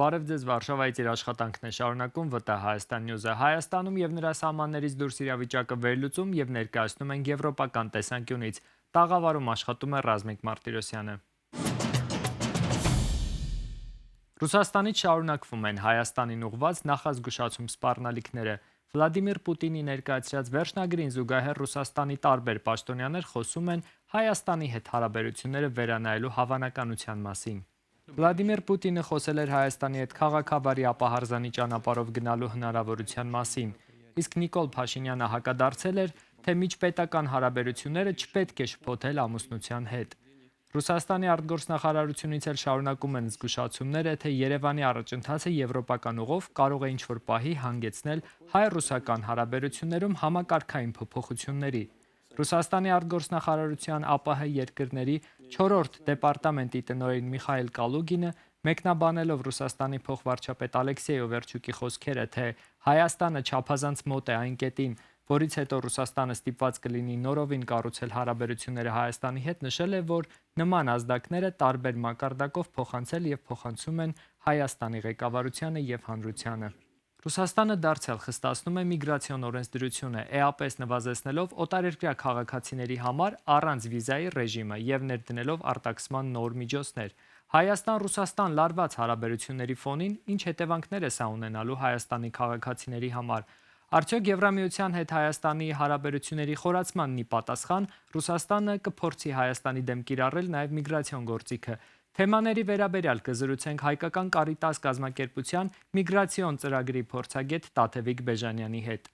Բարև ձեզ, Վարշավայից իր աշխատանքն է շարունակում ՎՏ Հայաստան Նյուզը։ Հայաստանում եւ նրա սահմաններից դուրս իրավիճակը վերլուծում եւ ներկայացնում են եվրոպական տեսանկյունից։ Տաղավարում աշխատում է Ռազմիկ Մարտիրոսյանը։ Ռուսաստանից շարունակվում են Հայաստանին ուղղված նախազգուշացում սպառնալիքները։ Վլադիմիր Պուտինի ներկայացրած վերջնագրին զուգահեռ Ռուսաստանի տարբեր պաշտոնյաներ խոսում են Հայաստանի հետ հարաբերությունները վերանայելու հավանականության մասին։ Վլադիմիր Պուտինը խոսել էր Հայաստանի հետ քաղաքավարի ապահարզանի ճանապարհով գնալու հնարավորության մասին, իսկ Նիկոլ Փաշինյանը հակադարձել էր, թե միջպետական հարաբերությունները չպետք է շփոթել ամուսնության հետ։ Ռուսաստանի արտգործնախարարությունից էլ շարունակում են զգուշացումները, թե Երևանի առաջընթացը եվրոպական ուղով կարող է ինչ-որ պահի հանգեցնել հայ-ռուսական հարաբերություններում համակարգային փոփոխությունների։ Ռուսաստանի արտգործնախարարության ԱՊՀ երկրների 4-րդ դեպարտամենտի տնօրեն Միխայել Կալուգինը մեկնաբանելով Ռուսաստանի փոխվարչապետ Ալեքսեյ Օվերչուկի խոսքերը, թե Հայաստանը չափազանց մոտ է այն կետին, որից հետո Ռուսաստանը ստիպված կլինի նորովին կառուցել հարաբերությունները Հայաստանի հետ, նշել է, որ նման ազդակները տարբեր մակարդակով փոխանցել եւ փոխանցում են Հայաստանի ղեկավարությանը եւ հանրությանը։ Ռուսաստանը դարձյալ խստացնում է միգրացիոն օրենսդրությունը, էապես նվազեցնելով օտարերկրյա քաղաքացիների համար առանց վիզայի ռեժիմը եւ ներդնելով արտաքսման նոր միջոցներ։ Հայաստան-Ռուսաստան լարված հարաբերությունների ֆոնին ինչ հետևանքներ է սա ունենալու Հայաստանի քաղաքացիների համար։ Արդյոք Եվրամիության հետ Հայաստանի հարաբերությունների խորացմանն ի պատասխան Ռուսաստանը կփորձի Հայաստանի դեմ կիրառել նաև միգրացիոն գործիքը։ Թեմաների վերաբերյալ կզրուցենք Հայկական Կարիտաս կազմակերպության միգրացիոն ծրագրի փորձագետ Տաթևիկ Բեժանյանի հետ։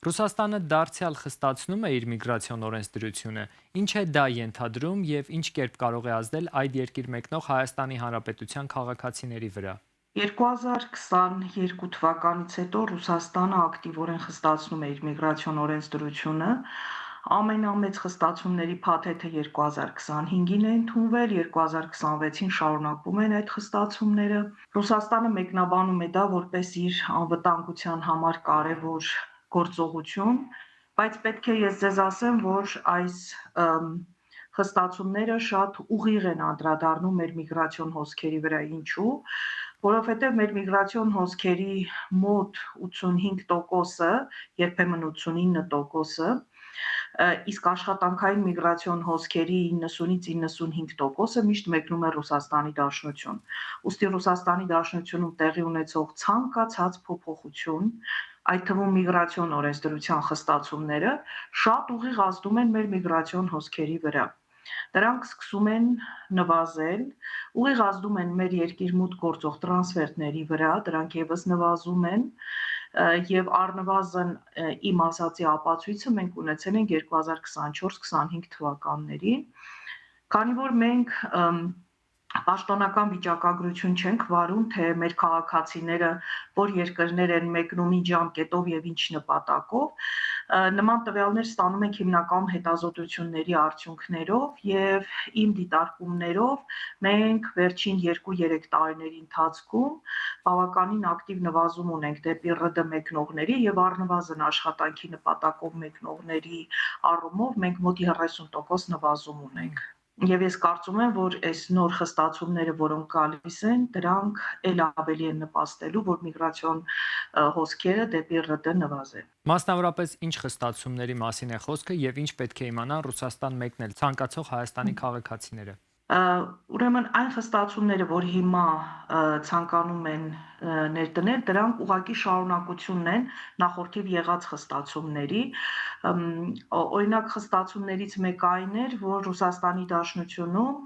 Ռուսաստանը դարձյալ խստացնում է իր միգրացիոն օրենսդրությունը, ինչ է դա ենթադրում եւ ինչ կերպ կարող է ազդել այդ երկիր մեկնող Հայաստանի Հանրապետության քաղաքացիների վրա։ 2022 թվականից հետո Ռուսաստանը ակտիվորեն խստացնում է իր միգրացիոն օրենսդրությունը։ Ամենամեծ խստացումների փաթեթը 2025-ին է ընդունվել, 2026-ին շարունակվում են այդ խստացումները։ Ռուսաստանը մեկնաբանում է դա որպես իր անվտանգության համար կարևոր գործողություն, բայց պետք է ես ձեզ ասեմ, որ այս խստացումները շատ ուղիղ են անդրադառնում մեր միգրացիոն հոսքերի վրա, ինչու, որովհետև մեր միգրացիոն հոսքերի մոտ 85%-ը, երբեմն 89%-ը, իսկ աշխատանքային միգրացիոն հոսքերի 90-ից 95%-ը միշտ մեկնում է Ռուսաստանի Դաշնություն։ Ուստի Ռուսաստանի Դաշնությունում տեղի ունեցող ցանկացած փոփոխություն, այդ թվում միգրացիոն օրենսդրության խստացումները, շատ ուղիղ ազդում են մեր միգրացիոն հոսքերի վրա։ Դրանք սկսում են նվազել, ուղիղ ազդում են մեր երկիր մուտք գործող տրանսֆերտների վրա, դրանք եւս նվազում են, եւ առնվազն իմ ասացի ապացույցը մենք ունեցել ենք 2024-25 թվականներին, քանի որ մենք պաշտոնական վիճակագրություն չենք վարում, թե մեր քաղաքացիները որ երկրներ են մեկնում ինչ ժամկետով եւ ինչ նպատակով, նման տվյալներ ստանում ենք հիմնականում հետազոտությունների արդյունքներով եւ իմ դիտարկումներով մենք վերջին 2-3 տարիների ընթացքում բավականին ակտիվ նվազում ունենք դեպի ՌԴ մեկնողների եւ առնվազն աշխատանքի նպատակով մեկնողների առումով մենք մոտ 30% նվազում ունենք։ Եվ ես կարծում եմ, որ այս նոր խստացումները, որոնք գալիս են, դրանք ել ավելի են նպաստելու, որ միգրացիոն հոսքերը դեպի ՌԴ նվազեն։ Մասնավորապես ինչ խստացումների մասին է խոսքը եւ ինչ պետք է իմանան Ռուսաստան մեկնել ցանկացող Հայաստանի քաղաքացիները։ Ուրեմն այն խստացումները, որ հիմա ցանկանում են ներդնել, դրանք ուղղակի շարունակությունն են նախորդիվ եղած խստացումների։ Օրինակ խստացումներից մեկը այն էր, որ Ռուսաստանի Դաշնությունում,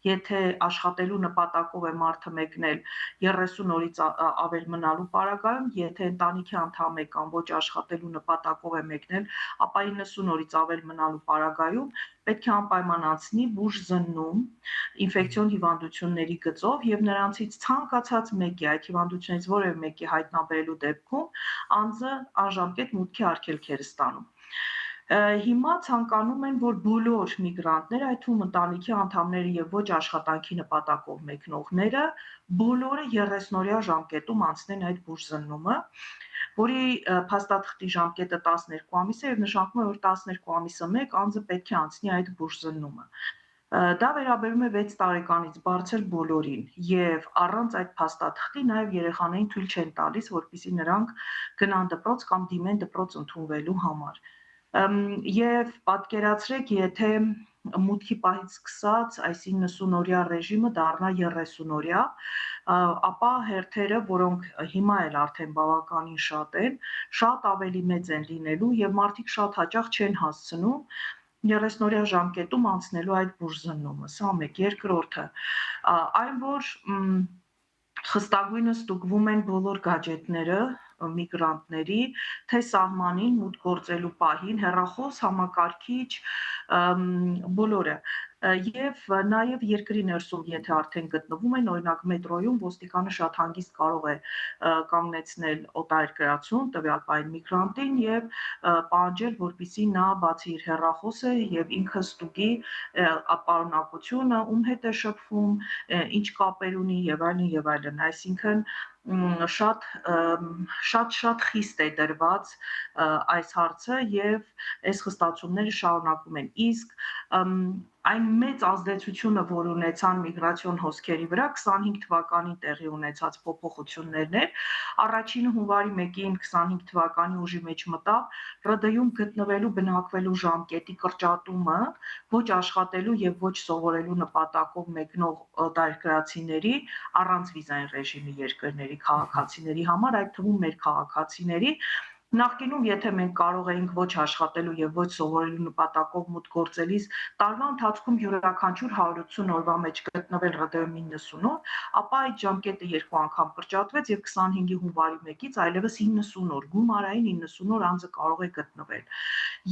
եթե աշխատելու նպատակով է մարդը մեկնել 30 օրից ավել մնալու պարագայում, եթե ընտանիքի անդամ է կամ ոչ աշխատելու նպատակով է մեկնել, ապա 90 օրից ավել մնալու պարագայում պետք է անպայման անցնի բուժզննում ինֆեկցիոն հիվանդությունների գծով եւ նրանցից ցանկացած մեկի այդ հիվանդություններից որևէ մեկի հայտնաբերելու դեպքում անձը անժամկետ մուտքի արգելք է ստանում։ Հիմա ցանկանում են, որ բոլոր միգրանտները, այդ թվում ընտանիքի անդամները եւ ոչ աշխատանքի նպատակով մեկնողները, բոլորը 30-օրյա ժամկետում անցնեն այդ բուժզննումը, որի փաստաթղթի ժամկետը 12 ամիս է եւ նշանակում է, որ 12 ամիսը մեկ անձը պետք է անցնի այդ բուժզննումը։ Դա վերաբերում է 6 տարեկանից բարձր բոլորին եւ առանց այդ փաստաթղթի նաեւ երեխաներին թույլ չեն տալիս, որպեսզի նրանք գնան դպրոց կամ դիմեն դպրոց ընդունվելու համար։ Եվ պատկերացրեք, եթե մուտքի պահից սկսած այս 90-օրյա ռեժիմը դառնա 30-օրյա, ապա հերթերը, որոնք հիմա էլ արդեն բավականին շատ են, շատ ավելի մեծ են լինելու եւ մարդիկ շատ հաճախ չեն հասցնում 30-օրյա ժամկետում անցնելու այդ բուժզննումը, սա մեկ, երկրորդը, այն որ խստագույնը ստուգվում են բոլոր գաջետները միգրանտների, թե սահմանին մուտք գործելու պահին, հեռախոս, համակարգիչ, բոլորը, եւ նաեւ երկրի ներսում, եթե արդեն գտնվում են, օրինակ մետրոյում ոստիկանը շատ հանգիստ կարող է կանգնեցնել օտարերկրացուն, տվյալ պահին միգրանտին եւ պահանջել, որպեսզի նա բացի իր հեռախոսը եւ ինքը ստուգի պարունակությունը, ում հետ է շփվում, ինչ կապեր ունի եւ այլն, այսինքն շատ խիստ է դրված այս հարցը եւ այս խստացումները շարունակվում են։ Իսկ այն մեծ ազդեցությունը, որ ունեցան միգրացիոն հոսքերի վրա 25 թվականին տեղի ունեցած փոփոխություններն էր, առաջինը հունվարի 1-ին 25 թվականի ուժի մեջ մտավ ՌԴ-ում գտնվելու բնակվելու ժամկետի կրճատումը ոչ աշխատելու եւ ոչ սովորելու նպատակով մեկնող օտարերկրացիների առանց վիզային ռեժիմի երկրների քաղաքացիների համար, այդ թվում մեր քաղաքացիների Նախկինում, եթե մենք կարող էինք ոչ աշխատելու եւ ոչ սովորելու նպատակով մուտք գործելիս տարվա ընթացքում յուրաքանչյուր 180 օրվա մեջ գտնվել ՌԴ-ում 90 օր, ապա այդ ժամկետը 2 անգամ կրճատվեց եւ 25-ի հունվարի 1-ից այլևս 90 օր, գումարային 90 օր անձը կարող է գտնվել։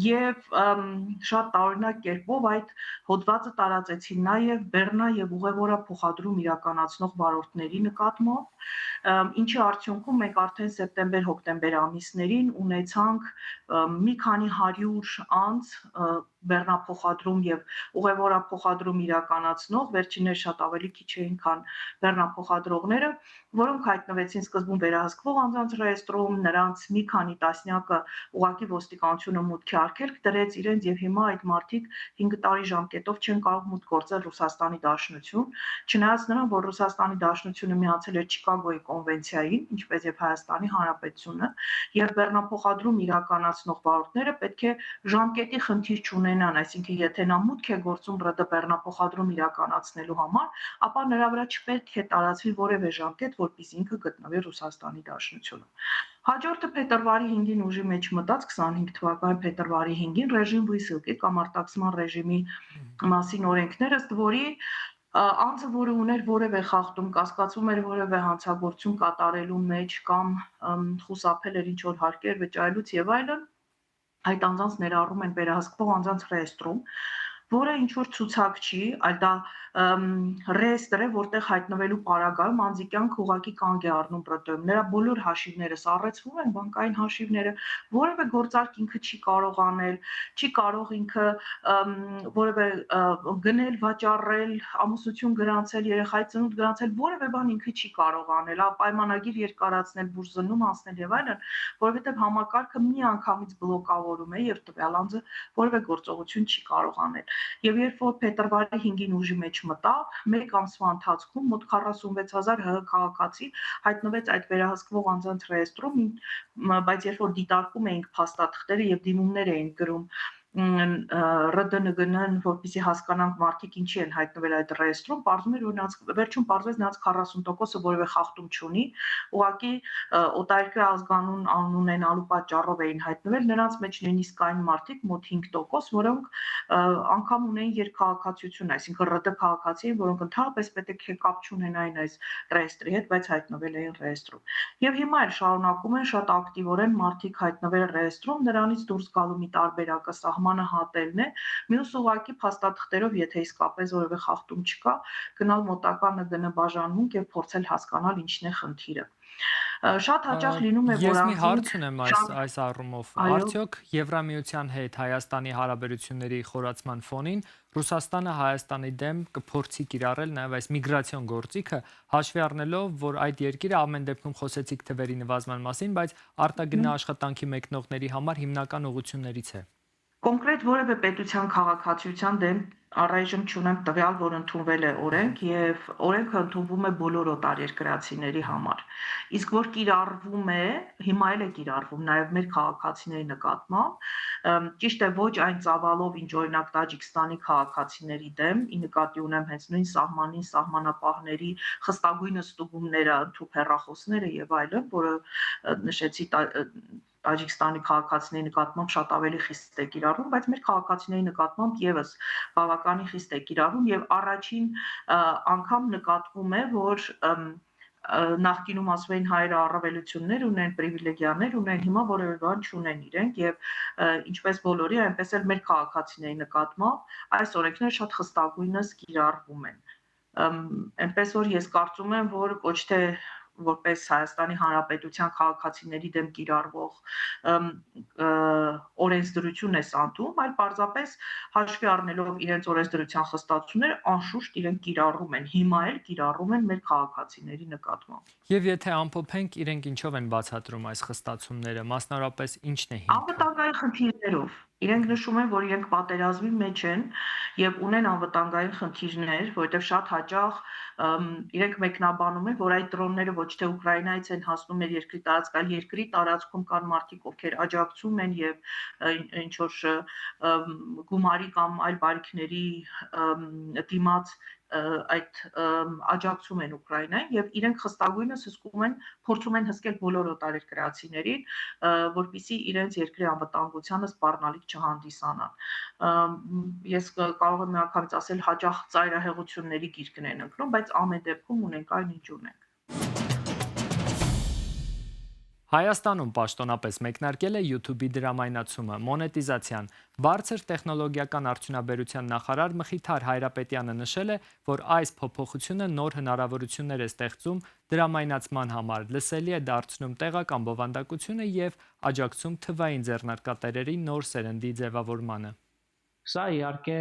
Եվ շատ տարօրինակ կերպով այդ հոդվածը տարածեցին նաեւ բեռնա եւ ուղևորափոխադրում իրականացնող վարորդների նկատմամբ, ինչի արդյունքում մենք արդեն սեպտեմբեր-հոկտեմբեր ամիսներին ունեցանք մի քանի 100 անձ բեռնափոխադրում եւ ուղևորափոխադրում իրականացնող, վերջիններ շատ ավելի քիչ էին, քան բեռնափոխադրողները, որոնք հայտնվեցին սկզբում վերահսկվող անձանց ռեեստրում, նրանց մի քանի տասնյակը ուղղակի ոստիկանությունը մուտքի արգելք դրեց իրենց եւ հիմա այդ մարդիկ 5 տարի ժամկետով չեն կարող մուտք գործել Ռուսաստանի Դաշնություն, չնայած նրան, որ Ռուսաստանի Դաշնությունը միացել է Չիկագոյի կոնվենցիային, ինչպես եւ Հայաստանի Հանրապետությունը, եւ բեռնափոխադրում իրականացնող վարորդները պետք է ժամկետի խնդիր չունենան, այսինքն եթե նա մուտք է գործում ՌԴ բեռնափոխադրում իրականացնելու համար, ապա նրա վրա չպետք է տարածվի որևէ ժամկետ, որպեսզի ինքը գտնվի Ռուսաստանի Դաշնությունում։ Հաջորդը փետրվարի 5-ին ուժի մեջ մտած 25 թվականի փետրվարի 5-ին ռեժիմ վույսիլկի կամ արտաքսման ռեժիմի մասին օրենքներ, ըստ որի անձը, որը ուներ որևէ խախտում, կասկածվում էր որևէ հանցագործություն կատարելու մեջ կամ խուսափել էր ինչ-որ հարկեր վճարելուց եւ այլն, այդ անձանց ներառում են վերահսկվող անձանց ռեեստրում, որը ինչ որ ցուցակ չի, այլ դա ռեեստր է, որտեղ հայտնվելու պարագայում անձի կյանքը ուղղակի կանգ է առնում ՌԴ-ում։ Նրա բոլոր հաշիվները սառեցվում են, բանկային հաշիվները, որևէ գործարք ինքը չի կարող անել, չի կարող ինքը որևէ գնել, վաճառել, ամուսնություն գրանցել, երեխայի ծնունդ գրանցել, որևէ բան ինքը չի կարող անել, պայմանագիր երկարացնել, բուժզննում անցնել եւ այլն, որովհետեւ համակարգը միանգամից բլոկավորում է եւ տվյալ անձը որևէ գործողություն չի կարող անել։ Եվ երբ որ փետրվարի 5-ին ուժի մեջ մտավ, մեկ ամսվա ընթացքում մոտ 46000 ՀՀ քաղաքացի հայտնվեց այդ վերահսկվող անձանց ռեեստրում, բայց երբ որ դիտարկում էինք փաստաթղթերը եւ դիմումներ էին գրում ՌԴ-ՆԳՆ-ն, որպեսզի հասկանանք մարդիկ ինչի են հայտնվել այդ ռեեստրում, պարզվում էր, որ նրանց վերջում պարզվեց նրանց 40%-ը որևէ խախտում չունի, ուղղակի օտարերկրյա ազգանուն անուն ունենալու պատճառով էին հայտնվել, նրանց մեջ նույնիսկ այն մարդիկ մոտ 5%, որոնք անգամ ունեն երկքաղաքացիություն, այսինքն ՌԴ քաղաքացի են, որոնք ընդհանրապես պետք է կապ չունենային այս ռեեստրի հետ, բայց հայտնվել էին ռեեստրում։ Եվ հիմա էլ շարունակում են շատ ակտիվորեն մարդիկ հայտնվել ռեեստրում, նրանից դուրս գալու մի տարբերակը սահմանը հատելն է, մյուս ուղղակի փաստաթղթերով, եթե իսկապես որևէ խախտում չկա, գնալ մոտակա ՆԳՆ բաժանմունք եւ փորձել հասկանալ ինչն է խնդիրը։ Շատ հաճախ լինում է, որ Ես մի հարց ունեմ այս առումով։ Այո։ Արդյոք Եվրամիության հետ Հայաստանի հարաբերությունների խորացման ֆոնին Ռուսաստանը Հայաստանի դեմ կփորձի կիրառել նաև այս միգրացիոն գործիքը, հաշվի առնելով, որ այդ երկիրը ամեն դեպքում խոսեցիք թվերի նվազման մասին, բայց արտագնա աշխատանքի մեկնողների համար հիմնական ուղղություններից է։ Կոնկրետ որևէ պետության քաղաքացիության դեմ Առայժմ չունեմ տվյալ, որ ընդունվել է օրենք եւ օրենքը ընդունվում է բոլոր օտարերկրացիների համար։ Իսկ որ կիրառվում է, հիմա էլ է կիրառվում նաեւ մեր քաղաքացիների նկատմամբ, ճիշտ է ոչ այն ծավալով, ինչ օրինակ Տաջիկստանի քաղաքացիների դեմ, ի նկատի ունեմ հենց նույն սահմանին, սահմանապահների խստագույն ստուգումները, ընդհանուր հեռախոսները եւ այլն, որը նշեցի Տաջիկստանի քաղաքացիների նկատմամբ շատ ավելի խիստ է կիրառվում, բայց մեր քաղաքացիների նկատմամբ եւս բավականին խիստ է կիրառվում եւ առաջին անգամ նկատվում է, որ նախկինում ասում էին հայերը առավելություններ ունեն, պրիվիլեգիաներ ունեն, հիմա որևէ բան չունեն իրենք եւ ինչպես բոլորի, այնպես էլ մեր քաղաքացիների նկատմամբ այս օրենքները շատ խստագույնս կիրառվում են։ Այնպես որ ես կարծում եմ, որ ոչ թե որպես Հայաստանի Հանրապետության քաղաքացիների դեմ կիրառվող օրենսդրություն է սանդում, այլ պարզապես հաշվի առնելով իրենց օրենսդրության խստացումները, անշուշտ իրենք կիրառում են, հիմա էլ կիրառում են մեր քաղաքացիների նկատմամբ։ Եվ եթե ամփոփենք, իրենք ինչով են բացատրում այս խստացումները, մասնավորապես ինչն է հիմքը։ Անվտանգային խնդիրներով։ Իրենք նշում են, որ իրենք պատերազմի մեջ են եւ ունեն անվտանգային խնդիրներ, որովհետեւ շատ հաճախ իրենք մեկնաբանում են, որ այդ դրոնները ոչ թե Ուկրաինայից են հասնում մեր երկրի տարածք, այլ երկրի տարածքում կան մարդիկ, ովքեր աջակցում են եւ ինչ որ գումարի կամ այլ բարիքների դիմաց այդ աջակցում են Ուկրաինային եւ իրենք խստագույնս հսկում են, փորձում են հսկել բոլոր օտարերկրացիներին, որպիսի իրենց երկրի անվտանգությանը սպառնալիք չհանդիսանան։ Ես կարող եմ միանգամից ասել հաճախ ծայրահեղությունների գիրկն են ընկնում, բայց ամեն դեպքում ունենք այն ինչ ունենք։ Հայաստանում պաշտոնապես մեկնարկել է YouTube-ի դրամայնացումը, մոնետիզացիան։ Բարձր տեխնոլոգիական արդյունաբերության նախարար Մխիթար Հայրապետյանը նշել է, որ այս փոփոխությունը նոր հնարավորություններ է ստեղծում դրամայնացման համար, լսելի է դարձնում տեղական բովանդակությունը եւ աջակցում թվային ձեռնարկատերերի նոր սերնդի ձևավորմանը։ Սա իհարկե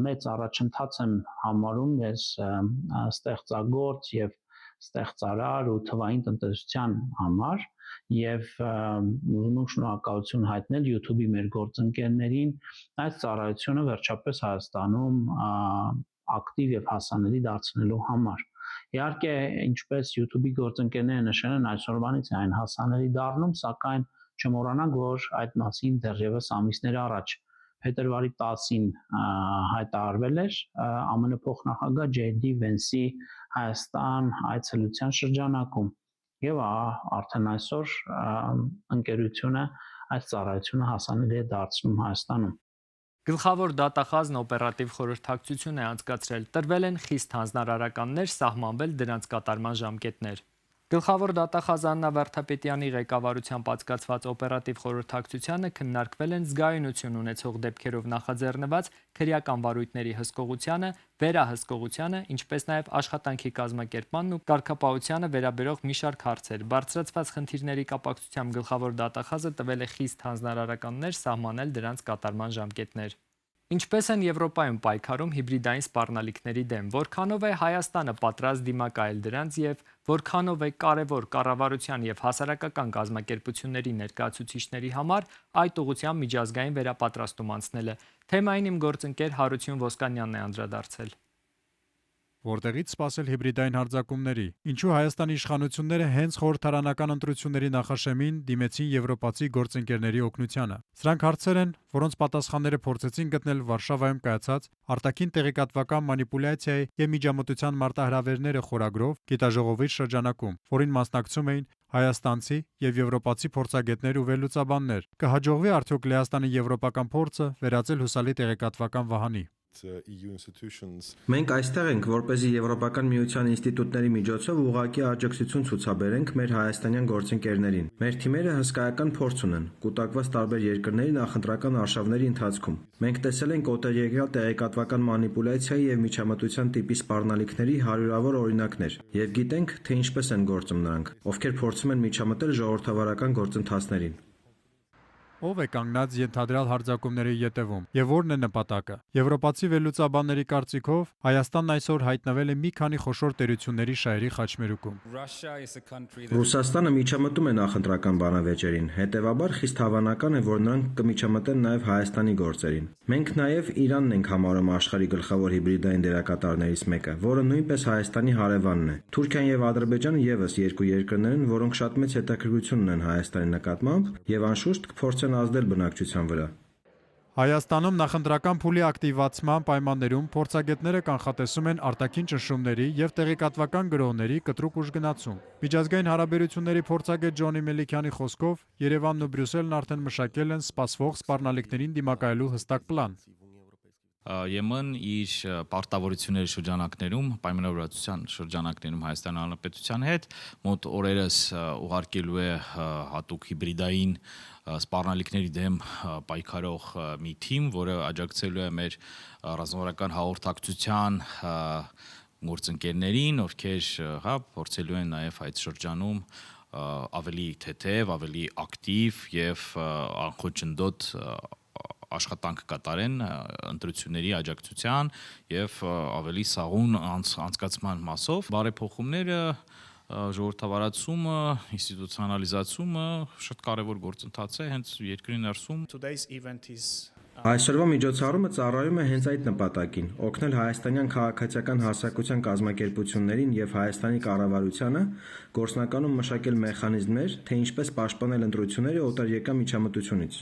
մեծ առաջընթաց եմ համարում ես ստեղծագործ եւ ստեղծարար ու թվային տնտեսության համար եւ ուզում եմ շնորհակալություն հայտնել YouTube-ի մեր գործընկերներին այս ծառայությունը վերջապես Հայաստանում ակտիվ եւ հասանելի դարձնելու համար։ Իհարկե, ինչպես YouTube-ի գործընկերները նշել են, այսօրվանից է այն հասանելի դառնում, սակայն չմոռանանք, որ այդ մասին դեռևս ամիսներ առաջ փետրվարի 10-ին հայտարարվել էր ԱՄՆ փոխնախագահ JD Vance-ի Հայաստան այցելության շրջանակում եւ արդեն այսօր ընկերությունը այս ծառայությունը հասանելի է դարձնում Հայաստանում։ Գլխավոր դատախազն օպերատիվ խորհրդակցություն է անցկացրել, տրվել են խիստ հանձնարարականներ, սահմանվել դրանց կատարման ժամկետներ։ Գլխավոր դատախազ Աննա Վարդապետյանի ղեկավարությամբ անցկացված օպերատիվ խորհրդակցությանը քննարկվել են զգայունություն ունեցող դեպքերով նախաձեռնված քրեական վարույթների հսկողությանը, վերահսկողությանը, ինչպես նաև աշխատանքի կազմակերպմանն ու կարգապահությանը վերաբերող մի շարք հարցեր։ Բարձրացված խնդիրների կապակցությամբ գլխավոր դատախազը տվել է խիստ հանձնարարականներ, սահմանել դրանց կատարման ժամկետներ։ Ինչպես են Եվրոպայում պայքարում հիբրիդային սպառնալիքների դեմ, որքանով է Հայաստանը պատրաստ դիմակայել դրանց եւ որքանով է կարևոր կառավարության եւ հասարակական կազմակերպությունների ներկայացուցիչների համար այդ ուղղությամբ միջազգային վերապատրաստում անցնելը։ Թեմային իմ գործընկեր Հարություն Ոսկանյանն է անդրադարձել։ Որտեղից սպասել հիբրիդային հարձակումների։ Ինչու Հայաստանի իշխանությունները հենց խորհրդարանական ընտրությունների նախաշեմին դիմեցին եվրոպացի գործընկերների օգնությանը։ Սրանք հարցեր են, որոնց պատասխանները փորձեցին գտնել Վարշավայում կայացած արտաքին տեղեկատվական մանիպուլյացիայի եւ միջամտության մարտահրավերները խորագրով գիտաժողովի շրջանակում, որին մասնակցում էին հայաստանցի եւ եվրոպացի փորձագետներ ու վերլուծաբաններ։ Կհաջողվի արդյոք Լեհաստանի եվրոպական փորձը վերածել հուսալի տեղեկատվական վահանի։ Մենք այստեղ ենք, որպեսզի Եվրոպական միության ինստիտուտների միջոցով ուղղակի աջակցություն ցուցաբերենք մեր հայաստանյան գործընկերներին։ Մեր թիմերը հսկայական փորձ ունեն, կուտակված տարբեր երկրների նախընտրական արշավների ընթացքում։ Մենք տեսել ենք օտարերկրյալ տեղեկատվական մանիպուլյացիայի եւ միջամտության տիպի սպառնալիքների հարյուրավոր օրինակներ եւ գիտենք, թե ինչպես են գործում նրանք, ովքեր փորձում են միջամտել ժողովրդավարական գործընթացներին։ Ով է կանգնած ենթադրյալ հարձակումների ետևում եւ որն է նպատակը։ Եվրոպացի վերլուծաբանների կարծիքով Հայաստանն այսօր հայտնվել է մի քանի խոշոր տերությունների շահերի խաչմերուկում։ Ռուսաստանը միջամտում է նախընտրական բանավեճերին, հետևաբար խիստ հավանական է, որ նրանք կմիջամտեն նաև Հայաստանի գործերին։ Մենք նաև Իրանն ենք համարում աշխարհի գլխավոր հիբրիդային դերակատարներից մեկը, որը նույնպես Հայաստանի հարևանն է։ Թուրքիան եւ Ադրբեջանը եւս երկու երկրներ են, որոնք շատ մեծ հետաքրքրություն ունեն Հայաստանի նկատմամբ եւ անշուշտ կփորձեն ազդել բնակչության վրա։ Հայաստանում նախընտրական փուլի ակտիվացման պայմաններում փորձագետները կանխատեսում են արտաքին ճնշումների եւ տեղեկատվական գրոհների կտրուկ ուժգնացում։ Միջազգային հարաբերությունների փորձագետ Ջոնի Մելիքյանի խոսքով Երևանն ու Բրյուսելն արդեն մշակել են սպասվող սպառնալիքներին դիմակայելու հստակ պլան։ ԵՄ-ն իր պարտավորությունների շրջանակներում, պայմանավորվածության շրջանակներում Հայաստանի Հանրապետության հետ մոտ օրերս ուղարկելու է հատուկ հիբրիդային սպառնալիքների դեմ պայքարող մի թիմ, որը աջակցելու է մեր ռազմավարական հաղորդակցության գործընկերներին, ովքեր փորձելու են նաև այդ շրջանում ավելի թեթև, ավելի ակտիվ եւ անխոչնդոտ աշխատանք կատարեն ընտրությունների աջակցության եւ ավելի սաղուն անցկացման մասով բարեփոխումները ժողովրդավարացումը, ինստիտուցիոնալիզացումը շատ կարևոր գործընթաց է հենց երկրի ներսում։ Այսօրվա միջոցառումը ծառայում է հենց այդ նպատակին՝ օգնել հայաստանյան քաղաքացիական հասարակության կազմակերպություններին եւ Հայաստանի կառավարությանը գործնականում մշակել մեխանիզմներ, թե ինչպես պաշտպանել ընտրությունները օտարերկրյա միջամտությունից։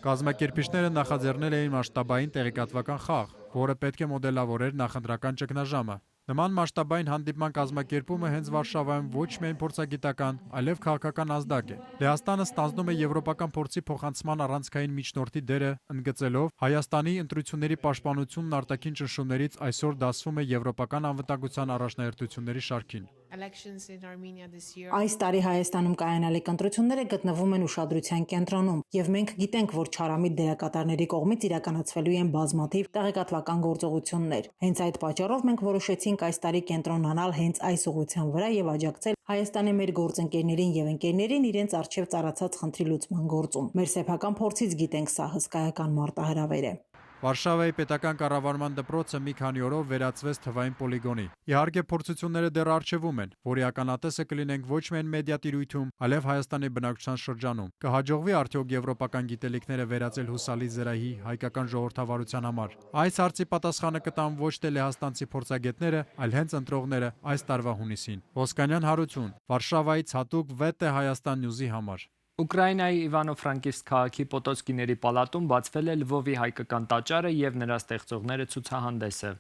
Կազմակերպիչները նախաձեռնել էին մասշտաբային տեղեկատվական խաղ, որը պետք է մոդելավորեր նախընտրական ճգնաժամը։ Նման մասշտաբային հանդիպման կազմակերպումը հենց Վարշավայում ոչ միայն փորձագիտական, այլև քաղաքական ազդակ է։ Լեհաստանը ստանձնում է եվրոպական փորձի փոխանցման առանցքային միջնորդի դերը, ընդգծելով Հայաստանի ընտրությունների պաշտպանությունն արտաքին ճնշումներից այսօր դասվում է եվրոպական անվտանգության առաջնահերթությունների շարքին։ Այս տարի Հայաստանում կայանալիք ընտրությունները գտնվում են ուշադրության կենտրոնում, եւ մենք գիտենք, որ չարամիտ դերակատարների կողմից իրականացվելու են բազմաթիվ տեղեկատվական գործողություններ։ Հենց այդ պատճառով մենք որոշեցինք այս տարի կենտրոնանալ հենց այս ուղղության վրա եւ աջակցել Հայաստանի մեր գործընկերներին եւ ընկերներին իրենց արժեվ ծառացած խնդրի լուծման գործում։ Մեր սեփական փորձից գիտենք, սա հսկայական մարտահրավեր է։ Վարշավայի պետական կառավարման դպրոցը մի քանի օրով վերածվեց թվային պոլիգոնի։ Իհարկե փորձությունները դեռ առջևում են, որի ականատեսը կլինենք ոչ միայն մեդիատիրույթում, այլև Հայաստանի բնակչության շրջանում։ Կհաջողվի արդյոք եվրոպական գիտելիքները վերածել հուսալի զրահի հայկական ժողովրդավարության համար։ Այս հարցի պատասխանը կտան ոչ թե լեհաստանցի փորձագետները, այլ հենց ընտրողները այս տարվա հունիսին։ Ոսկանյան Հարություն, Վարշավայից հատուկ ՎՏ Հայաստան Նյուզի համար։ Ուկրաինայի Իվանո-Ֆրանկիվսկ քաղաքի Պոտոսկիների պալատում բացվել է Լվովի հայկական տաճարը եւ նրա ստեղծողները ցուցահանդեսը։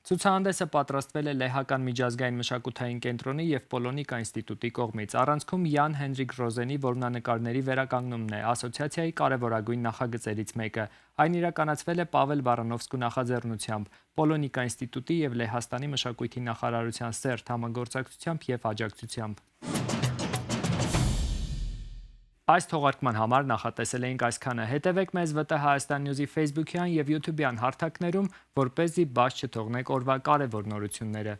Ցուցահանդեսը պատրաստվել է Լեհական միջազգային մշակութային կենտրոնի եւ Պոլոնիկա ինստիտուտի կողմից։ Առանցքում Յան Հենրիկ Ռոզենի որմնանկարների վերականգնումն է ասոցիացիայի կարևորագույն նախագծերից մեկը։ Այն իրականացվել է Պավել Բարանովսկու նախաձեռնությամբ, Պոլոնիկա ինստիտուտի եւ Լեհաստանի մշակույթի նախարարության սերտ համագործակցությամբ եւ աջակցությամբ։ Այս թողարկման համար նախատեսել էինք այսքանը։ Հետևեք մեզ ՎՏ Հայաստան Նյուզի Facebook-յան եւ YouTube-յան հարթակներում, որպեսզի բաց չթողնեք օրվա կարևոր նորությունները։